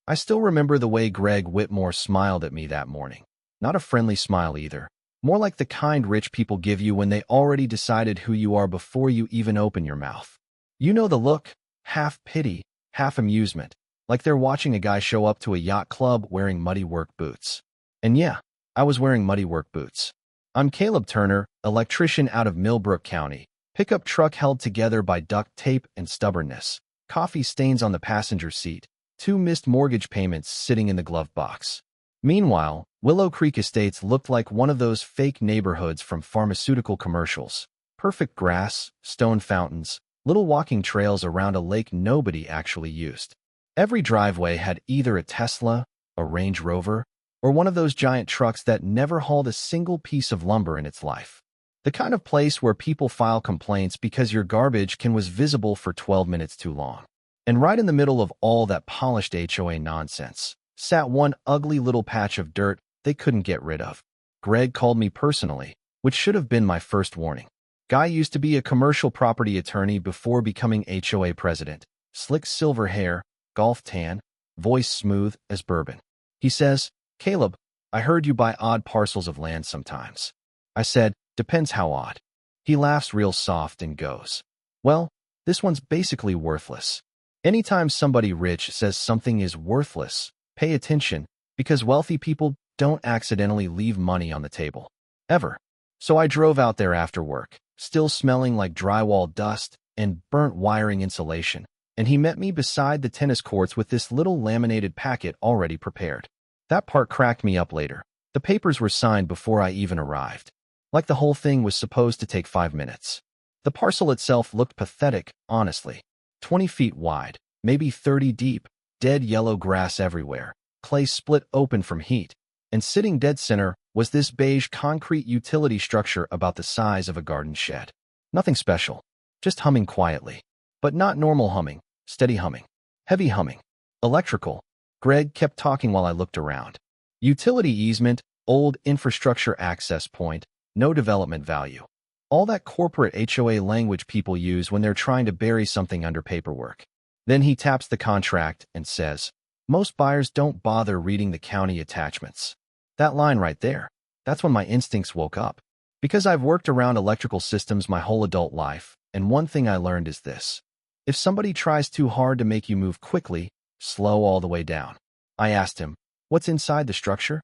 I still remember the way Greg Whitmore smiled at me that morning. Not a friendly smile either. More like the kind rich people give you when they already decided who you are before you even open your mouth. You know the look, half pity, half amusement, like they're watching a guy show up to a yacht club wearing muddy work boots. And yeah, I was wearing muddy work boots. I'm Caleb Turner, electrician out of Millbrook County, pickup truck held together by duct tape and stubbornness, coffee stains on the passenger seat, 2 missed mortgage payments sitting in the glove box. Meanwhile, Willow Creek Estates looked like one of those fake neighborhoods from pharmaceutical commercials. Perfect grass, stone fountains, little walking trails around a lake nobody actually used. Every driveway had either a Tesla, a Range Rover, or one of those giant trucks that never hauled a single piece of lumber in its life. The kind of place where people file complaints because your garbage can was visible for 12 minutes too long. And right in the middle of all that polished HOA nonsense sat one ugly little patch of dirt they couldn't get rid of. Greg called me personally, which should have been my first warning. Guy used to be a commercial property attorney before becoming HOA president. Slick silver hair, golf tan, voice smooth as bourbon. He says, "Caleb, I heard you buy odd parcels of land sometimes." I said, "Depends how odd." He laughs real soft and goes, "Well, this one's basically worthless." Anytime somebody rich says something is worthless, pay attention, because wealthy people don't accidentally leave money on the table. Ever. So I drove out there after work, still smelling like drywall dust and burnt wiring insulation, and he met me beside the tennis courts with this little laminated packet already prepared. That part cracked me up later. The papers were signed before I even arrived. Like the whole thing was supposed to take 5 minutes. The parcel itself looked pathetic, honestly. 20 feet wide, maybe 30 deep, dead yellow grass everywhere, clay split open from heat, and sitting dead center was this beige concrete utility structure about the size of a garden shed. Nothing special, just humming quietly. But not normal humming, steady humming, heavy humming. Electrical. Greg kept talking while I looked around. Utility easement, old infrastructure access point, no development value. All that corporate HOA language people use when they're trying to bury something under paperwork. Then he taps the contract and says, "Most buyers don't bother reading the county attachments." That line right there, that's when my instincts woke up. Because I've worked around electrical systems my whole adult life, and one thing I learned is this. If somebody tries too hard to make you move quickly, slow all the way down. I asked him, "What's inside the structure?"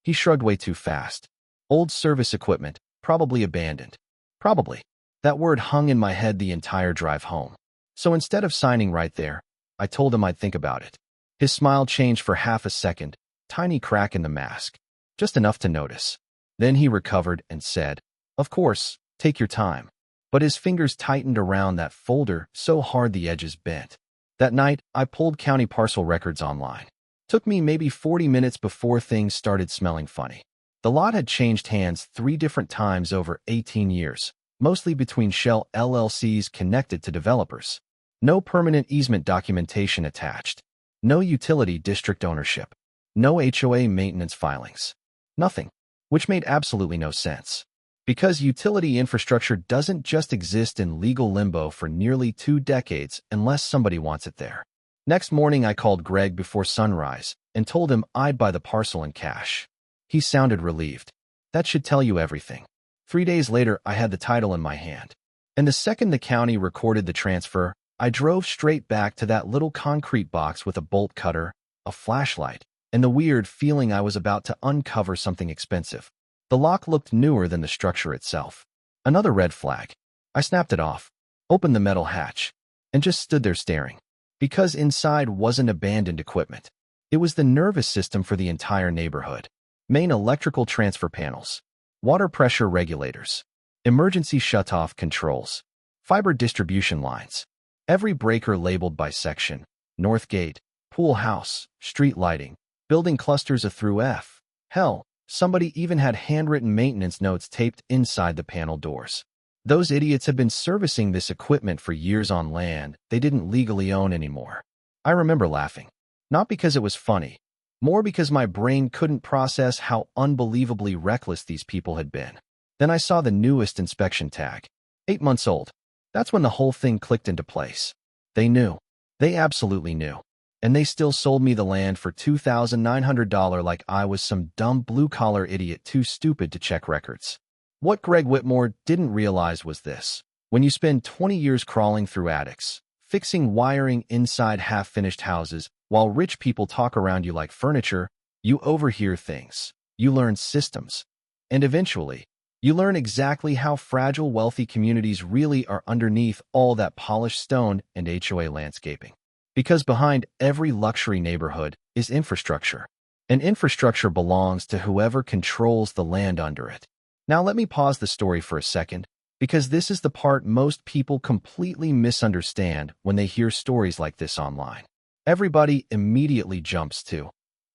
He shrugged way too fast. "Old service equipment, probably abandoned." Probably. That word hung in my head the entire drive home. So instead of signing right there, I told him I'd think about it. His smile changed for half a second, tiny crack in the mask, just enough to notice. Then he recovered and said, "Of course, take your time." But his fingers tightened around that folder so hard the edges bent. That night, I pulled county parcel records online. Took me maybe 40 minutes before things started smelling funny. The lot had changed hands 3 different times over 18 years, mostly between shell LLCs connected to developers. No permanent easement documentation attached. No utility district ownership. No HOA maintenance filings. Nothing. Which made absolutely no sense. Because utility infrastructure doesn't just exist in legal limbo for nearly 2 decades unless somebody wants it there. Next morning I called Greg before sunrise and told him I'd buy the parcel in cash. He sounded relieved. That should tell you everything. 3 days later, I had the title in my hand. And the second the county recorded the transfer, I drove straight back to that little concrete box with a bolt cutter, a flashlight, and the weird feeling I was about to uncover something expensive. The lock looked newer than the structure itself. Another red flag. I snapped it off, opened the metal hatch, and just stood there staring. Because inside wasn't abandoned equipment. It was the nervous system for the entire neighborhood. Main electrical transfer panels, water pressure regulators, emergency shutoff controls, fiber distribution lines, every breaker labeled by section, north gate, pool house, street lighting, building clusters A through F. Hell, somebody even had handwritten maintenance notes taped inside the panel doors. Those idiots had been servicing this equipment for years on land they didn't legally own anymore. I remember laughing. Not because it was funny. More because my brain couldn't process how unbelievably reckless these people had been. Then I saw the newest inspection tag. 8 months old. That's when the whole thing clicked into place. They knew. They absolutely knew. And they still sold me the land for $2,900 like I was some dumb blue-collar idiot too stupid to check records. What Greg Whitmore didn't realize was this. When you spend 20 years crawling through attics, fixing wiring inside half-finished houses, while rich people talk around you like furniture, you overhear things. You learn systems. And eventually, you learn exactly how fragile wealthy communities really are underneath all that polished stone and HOA landscaping. Because behind every luxury neighborhood is infrastructure. And infrastructure belongs to whoever controls the land under it. Now let me pause the story for a second, because this is the part most people completely misunderstand when they hear stories like this online. Everybody immediately jumps to,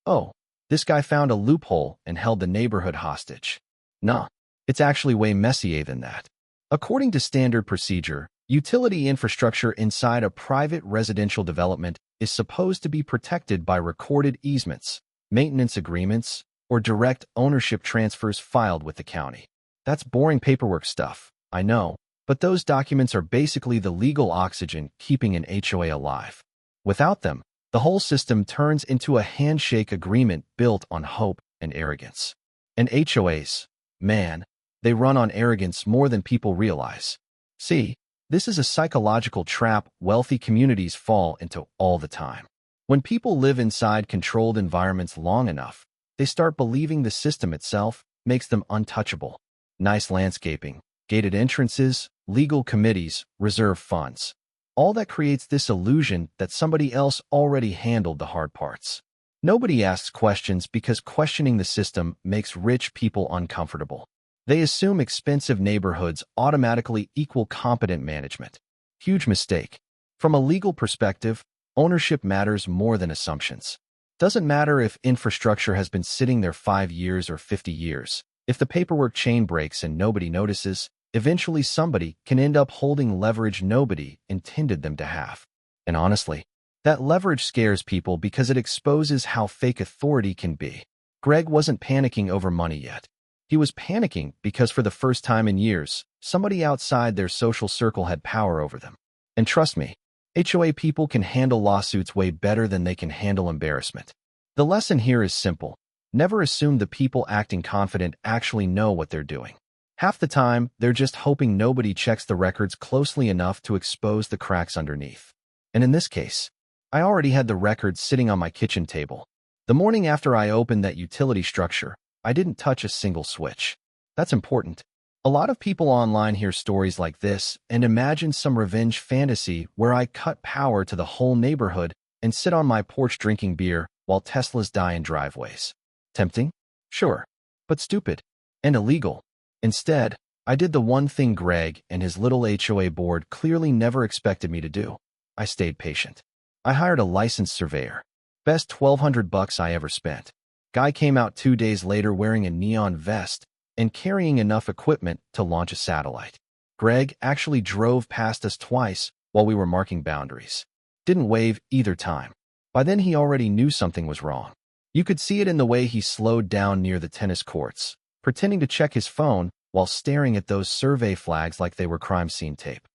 oh, this guy found a loophole and held the neighborhood hostage. Nah, it's actually way messier than that. According to standard procedure, utility infrastructure inside a private residential development is supposed to be protected by recorded easements, maintenance agreements, or direct ownership transfers filed with the county. That's boring paperwork stuff, I know, but those documents are basically the legal oxygen keeping an HOA alive. Without them, the whole system turns into a handshake agreement built on hope and arrogance. And HOAs, man, they run on arrogance more than people realize. See, this is a psychological trap wealthy communities fall into all the time. When people live inside controlled environments long enough, they start believing the system itself makes them untouchable. Nice landscaping, gated entrances, legal committees, reserve funds. All that creates this illusion that somebody else already handled the hard parts. Nobody asks questions because questioning the system makes rich people uncomfortable. They assume expensive neighborhoods automatically equal competent management. Huge mistake. From a legal perspective, ownership matters more than assumptions. Doesn't matter if infrastructure has been sitting there 5 years or 50 years. If the paperwork chain breaks and nobody notices, eventually somebody can end up holding leverage nobody intended them to have. And honestly, that leverage scares people because it exposes how fake authority can be. Greg wasn't panicking over money yet. He was panicking because for the first time in years, somebody outside their social circle had power over them. And trust me, HOA people can handle lawsuits way better than they can handle embarrassment. The lesson here is simple. Never assume the people acting confident actually know what they're doing. Half the time, they're just hoping nobody checks the records closely enough to expose the cracks underneath. And in this case, I already had the records sitting on my kitchen table. The morning after I opened that utility structure, I didn't touch a single switch. That's important. A lot of people online hear stories like this and imagine some revenge fantasy where I cut power to the whole neighborhood and sit on my porch drinking beer while Teslas die in driveways. Tempting? Sure. But stupid. And illegal. Instead, I did the one thing Greg and his little HOA board clearly never expected me to do. I stayed patient. I hired a licensed surveyor. Best $1,200 I ever spent. Guy came out 2 days later wearing a neon vest and carrying enough equipment to launch a satellite. Greg actually drove past us twice while we were marking boundaries. Didn't wave either time. By then he already knew something was wrong. You could see it in the way he slowed down near the tennis courts, pretending to check his phone while staring at those survey flags like they were crime scene tape.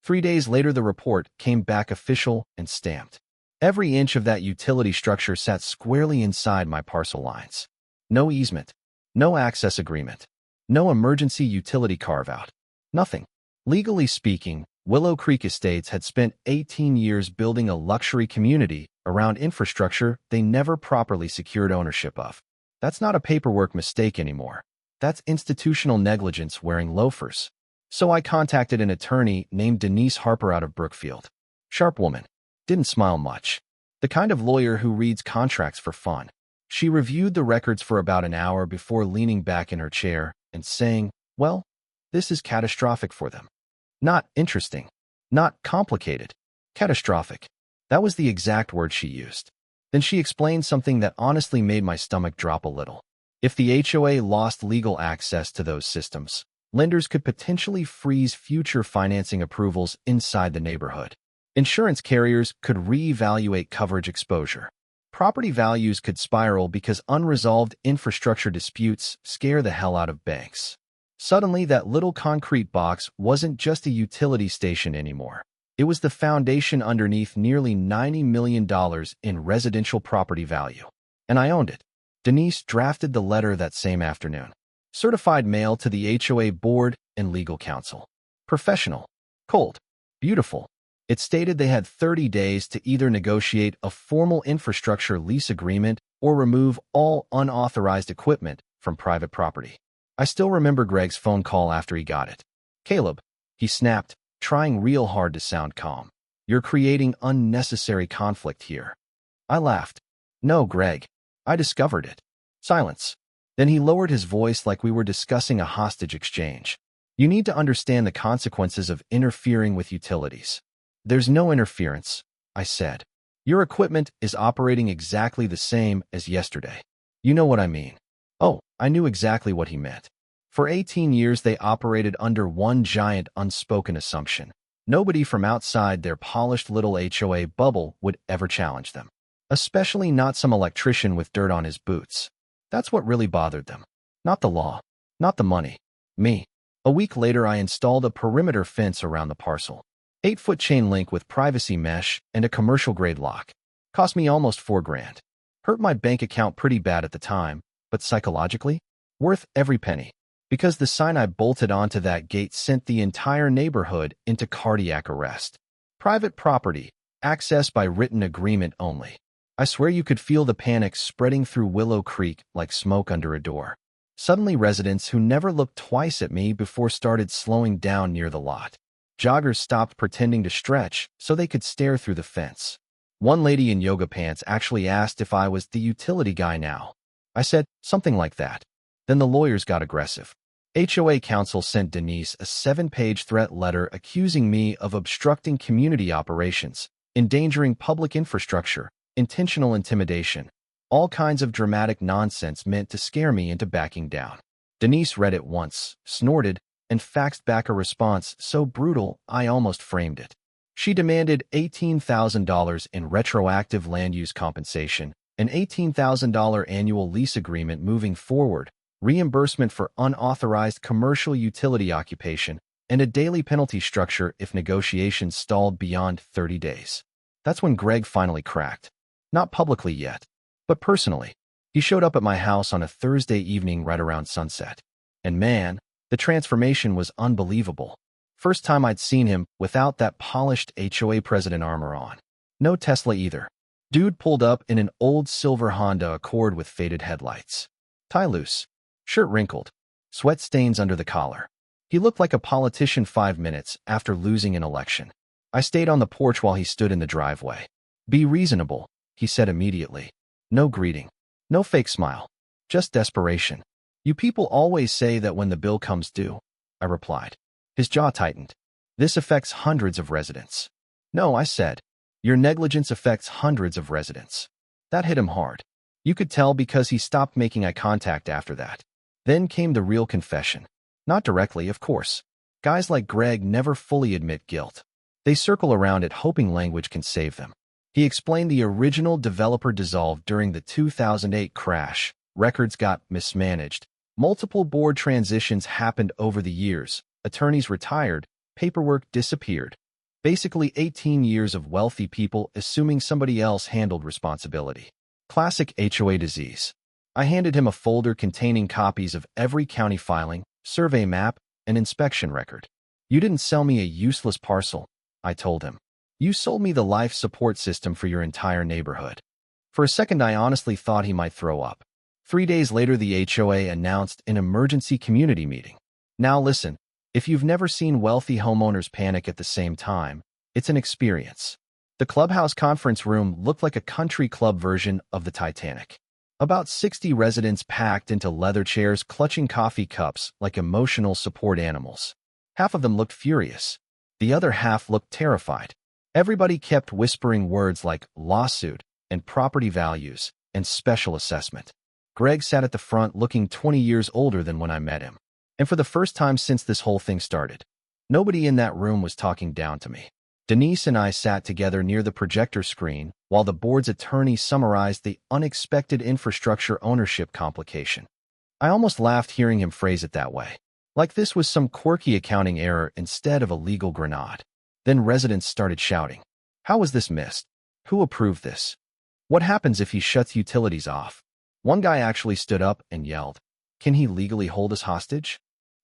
3 days later the report came back official and stamped. Every inch of that utility structure sat squarely inside my parcel lines. No easement. No access agreement. No emergency utility carve-out. Nothing. Legally speaking, Willow Creek Estates had spent 18 years building a luxury community around infrastructure they never properly secured ownership of. That's not a paperwork mistake anymore. That's institutional negligence wearing loafers. So I contacted an attorney named Denise Harper out of Brookfield. Sharp woman. Didn't smile much. The kind of lawyer who reads contracts for fun. She reviewed the records for about an hour before leaning back in her chair and saying, well, this is catastrophic for them. Not interesting. Not complicated. Catastrophic. That was the exact word she used. Then she explained something that honestly made my stomach drop a little. If the HOA lost legal access to those systems, lenders could potentially freeze future financing approvals inside the neighborhood. Insurance carriers could reevaluate coverage exposure. Property values could spiral because unresolved infrastructure disputes scare the hell out of banks. Suddenly, that little concrete box wasn't just a utility station anymore. It was the foundation underneath nearly $90 million in residential property value. And I owned it. Denise drafted the letter that same afternoon. Certified mail to the HOA board and legal counsel. Professional. Cold. Beautiful. It stated they had 30 days to either negotiate a formal infrastructure lease agreement or remove all unauthorized equipment from private property. I still remember Greg's phone call after he got it. "Caleb," he snapped, trying real hard to sound calm. "You're creating unnecessary conflict here." I laughed. "No, Greg. I discovered it." Silence. Then he lowered his voice like we were discussing a hostage exchange. "You need to understand the consequences of interfering with utilities." "There's no interference," I said. "Your equipment is operating exactly the same as yesterday. You know what I mean." Oh, I knew exactly what he meant. For 18 years they operated under one giant unspoken assumption. Nobody from outside their polished little HOA bubble would ever challenge them. Especially not some electrician with dirt on his boots. That's what really bothered them. Not the law. Not the money. Me. A week later I installed a perimeter fence around the parcel. 8-foot chain link with privacy mesh and a commercial-grade lock. Cost me almost $4,000. Hurt my bank account pretty bad at the time, but psychologically, worth every penny. Because the sign I bolted onto that gate sent the entire neighborhood into cardiac arrest. Private property, access by written agreement only. I swear you could feel the panic spreading through Willow Creek like smoke under a door. Suddenly residents who never looked twice at me before started slowing down near the lot. Joggers stopped pretending to stretch so they could stare through the fence. One lady in yoga pants actually asked if I was the utility guy now. I said something like that. Then the lawyers got aggressive. HOA counsel sent Denise a 7-page threat letter accusing me of obstructing community operations, endangering public infrastructure, intentional intimidation, all kinds of dramatic nonsense meant to scare me into backing down. Denise read it once, snorted, and faxed back a response so brutal I almost framed it. She demanded $18,000 in retroactive land use compensation, an $18,000 annual lease agreement moving forward, reimbursement for unauthorized commercial utility occupation, and a daily penalty structure if negotiations stalled beyond 30 days. That's when Greg finally cracked. Not publicly yet, but personally. He showed up at my house on a Thursday evening right around sunset. And man, the transformation was unbelievable. First time I'd seen him without that polished HOA president armor on. No Tesla either. Dude pulled up in an old silver Honda Accord with faded headlights. Tie loose. Shirt wrinkled. Sweat stains under the collar. He looked like a politician 5 minutes after losing an election. I stayed on the porch while he stood in the driveway. "Be reasonable," he said immediately. No greeting. No fake smile. Just desperation. "You people always say that when the bill comes due," I replied. His jaw tightened. "This affects hundreds of residents." "No," I said. "Your negligence affects hundreds of residents." That hit him hard. You could tell because he stopped making eye contact after that. Then came the real confession. Not directly, of course. Guys like Greg never fully admit guilt. They circle around it hoping language can save them. He explained the original developer dissolved during the 2008 crash. Records got mismanaged. Multiple board transitions happened over the years. Attorneys retired. Paperwork disappeared. Basically 18 years of wealthy people assuming somebody else handled responsibility. Classic HOA disease. I handed him a folder containing copies of every county filing, survey map, and inspection record. "You didn't sell me a useless parcel," I told him. "You sold me the life support system for your entire neighborhood." For a second I honestly thought he might throw up. 3 days later the HOA announced an emergency community meeting. Now listen, if you've never seen wealthy homeowners panic at the same time, it's an experience. The clubhouse conference room looked like a country club version of the Titanic. About 60 residents packed into leather chairs clutching coffee cups like emotional support animals. Half of them looked furious. The other half looked terrified. Everybody kept whispering words like lawsuit and property values and special assessment. Greg sat at the front looking 20 years older than when I met him. And for the first time since this whole thing started, nobody in that room was talking down to me. Denise and I sat together near the projector screen while the board's attorney summarized the unexpected infrastructure ownership complication. I almost laughed hearing him phrase it that way, like this was some quirky accounting error instead of a legal grenade. Then residents started shouting. How was this missed? Who approved this? What happens if he shuts utilities off? One guy actually stood up and yelled, "Can he legally hold us hostage?"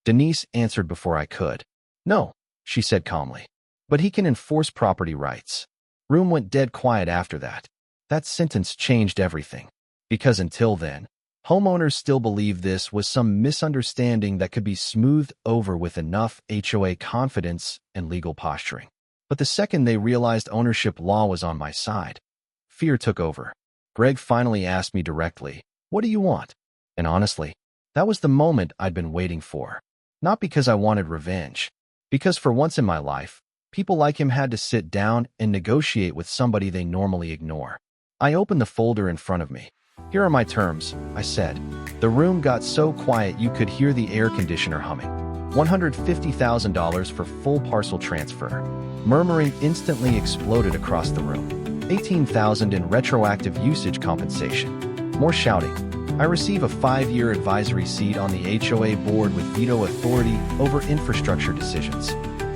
Denise answered before I could. "No," she said calmly. "But he can enforce property rights." Room went dead quiet after that. That sentence changed everything. Because until then, homeowners still believed this was some misunderstanding that could be smoothed over with enough HOA confidence and legal posturing. But the second they realized ownership law was on my side, fear took over. Greg finally asked me directly, "What do you want?" And honestly, that was the moment I'd been waiting for. Not because I wanted revenge, because for once in my life, people like him had to sit down and negotiate with somebody they normally ignore. I opened the folder in front of me. "Here are my terms," I said. The room got so quiet you could hear the air conditioner humming. $150,000 for full parcel transfer. Murmuring instantly exploded across the room. $18,000 in retroactive usage compensation. More shouting. I receive a 5-year advisory seat on the HOA board with veto authority over infrastructure decisions.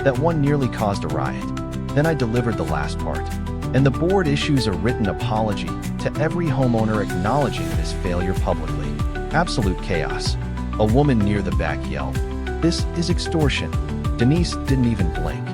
That one nearly caused a riot. Then I delivered the last part. And the board issues a written apology to every homeowner acknowledging this failure publicly. Absolute chaos. A woman near the back yelled, "This is extortion." Denise didn't even blink.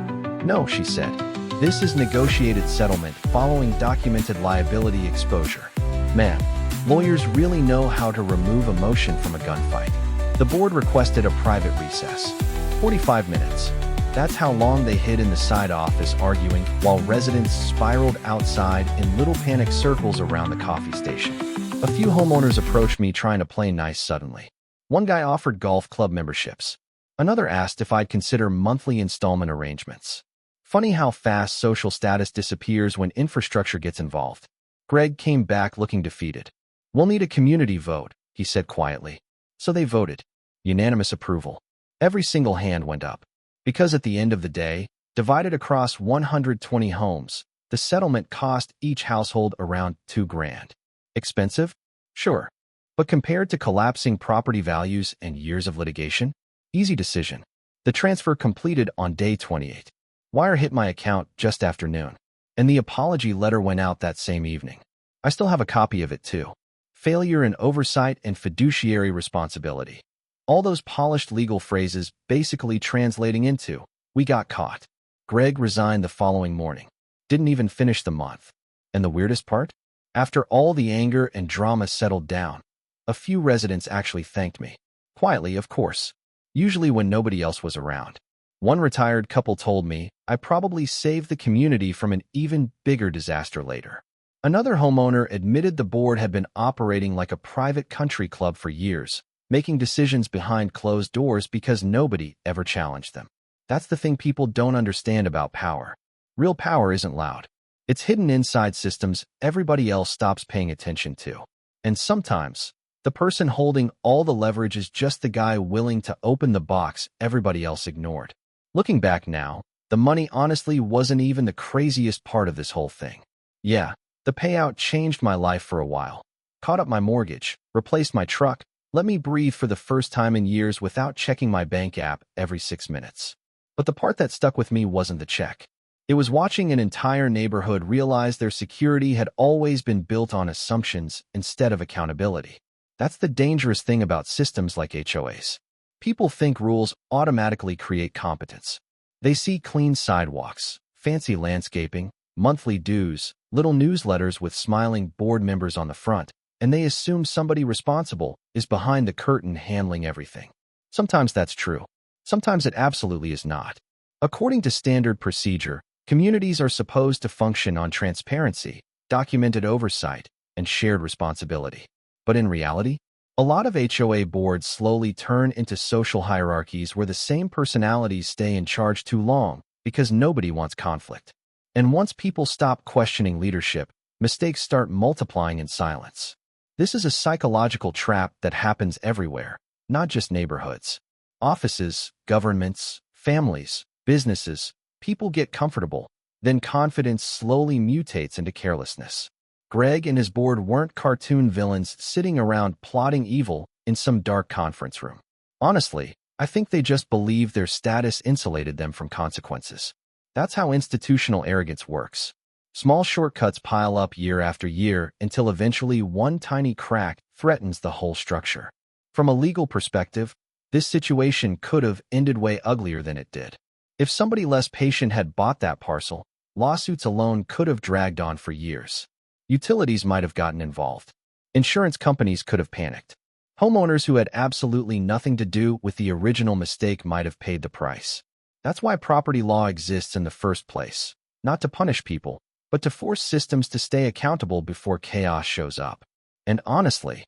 "No," she said. "This is negotiated settlement following documented liability exposure." Man, lawyers really know how to remove emotion from a gunfight. The board requested a private recess. 45 minutes. That's how long they hid in the side office arguing while residents spiraled outside in little panic circles around the coffee station. A few homeowners approached me trying to play nice suddenly. One guy offered golf club memberships. Another asked if I'd consider monthly installment arrangements. Funny how fast social status disappears when infrastructure gets involved. Greg came back looking defeated. "We'll need a community vote," he said quietly. So they voted. Unanimous approval. Every single hand went up. Because at the end of the day, divided across 120 homes, the settlement cost each household around $2,000. Expensive? Sure. But compared to collapsing property values and years of litigation, easy decision. The transfer completed on day 28. Wire hit my account just after noon, and the apology letter went out that same evening. I still have a copy of it too. Failure in oversight and fiduciary responsibility. All those polished legal phrases basically translating into, "We got caught." Greg resigned the following morning. Didn't even finish the month. And the weirdest part? After all the anger and drama settled down, a few residents actually thanked me. Quietly, of course. Usually when nobody else was around. One retired couple told me I probably saved the community from an even bigger disaster later. Another homeowner admitted the board had been operating like a private country club for years, making decisions behind closed doors because nobody ever challenged them. That's the thing people don't understand about power. Real power isn't loud. It's hidden inside systems everybody else stops paying attention to. And sometimes, the person holding all the leverage is just the guy willing to open the box everybody else ignored. Looking back now, the money honestly wasn't even the craziest part of this whole thing. Yeah, the payout changed my life for a while. Caught up my mortgage, replaced my truck, let me breathe for the first time in years without checking my bank app every 6 minutes. But the part that stuck with me wasn't the check. It was watching an entire neighborhood realize their security had always been built on assumptions instead of accountability. That's the dangerous thing about systems like HOAs. People think rules automatically create competence. They see clean sidewalks, fancy landscaping, monthly dues, little newsletters with smiling board members on the front, and they assume somebody responsible is behind the curtain handling everything. Sometimes that's true. Sometimes it absolutely is not. According to standard procedure, communities are supposed to function on transparency, documented oversight, and shared responsibility. But in reality, a lot of HOA boards slowly turn into social hierarchies where the same personalities stay in charge too long because nobody wants conflict. And once people stop questioning leadership, mistakes start multiplying in silence. This is a psychological trap that happens everywhere, not just neighborhoods. Offices, governments, families, businesses, people get comfortable, then confidence slowly mutates into carelessness. Greg and his board weren't cartoon villains sitting around plotting evil in some dark conference room. Honestly, I think they just believed their status insulated them from consequences. That's how institutional arrogance works. Small shortcuts pile up year after year until eventually one tiny crack threatens the whole structure. From a legal perspective, this situation could have ended way uglier than it did. If somebody less patient had bought that parcel, lawsuits alone could have dragged on for years. Utilities might have gotten involved. Insurance companies could have panicked. Homeowners who had absolutely nothing to do with the original mistake might have paid the price. That's why property law exists in the first place, not to punish people, but to force systems to stay accountable before chaos shows up. And honestly,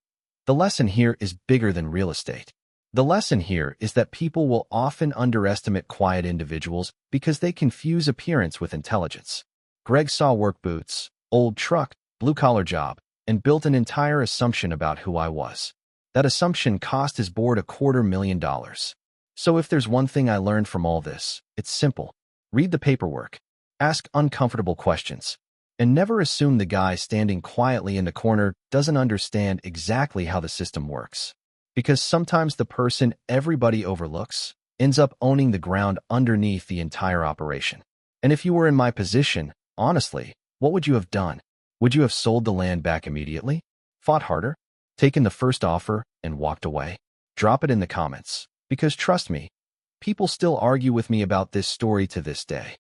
the lesson here is bigger than real estate. The lesson here is that people will often underestimate quiet individuals because they confuse appearance with intelligence. Greg saw work boots, old truck, blue-collar job, and built an entire assumption about who I was. That assumption cost his board $250,000. So if there's one thing I learned from all this, it's simple. Read the paperwork. Ask uncomfortable questions. And never assume the guy standing quietly in the corner doesn't understand exactly how the system works. Because sometimes the person everybody overlooks ends up owning the ground underneath the entire operation. And if you were in my position, honestly, what would you have done? Would you have sold the land back immediately? Fought harder? Taken the first offer and walked away? Drop it in the comments. Because trust me, people still argue with me about this story to this day.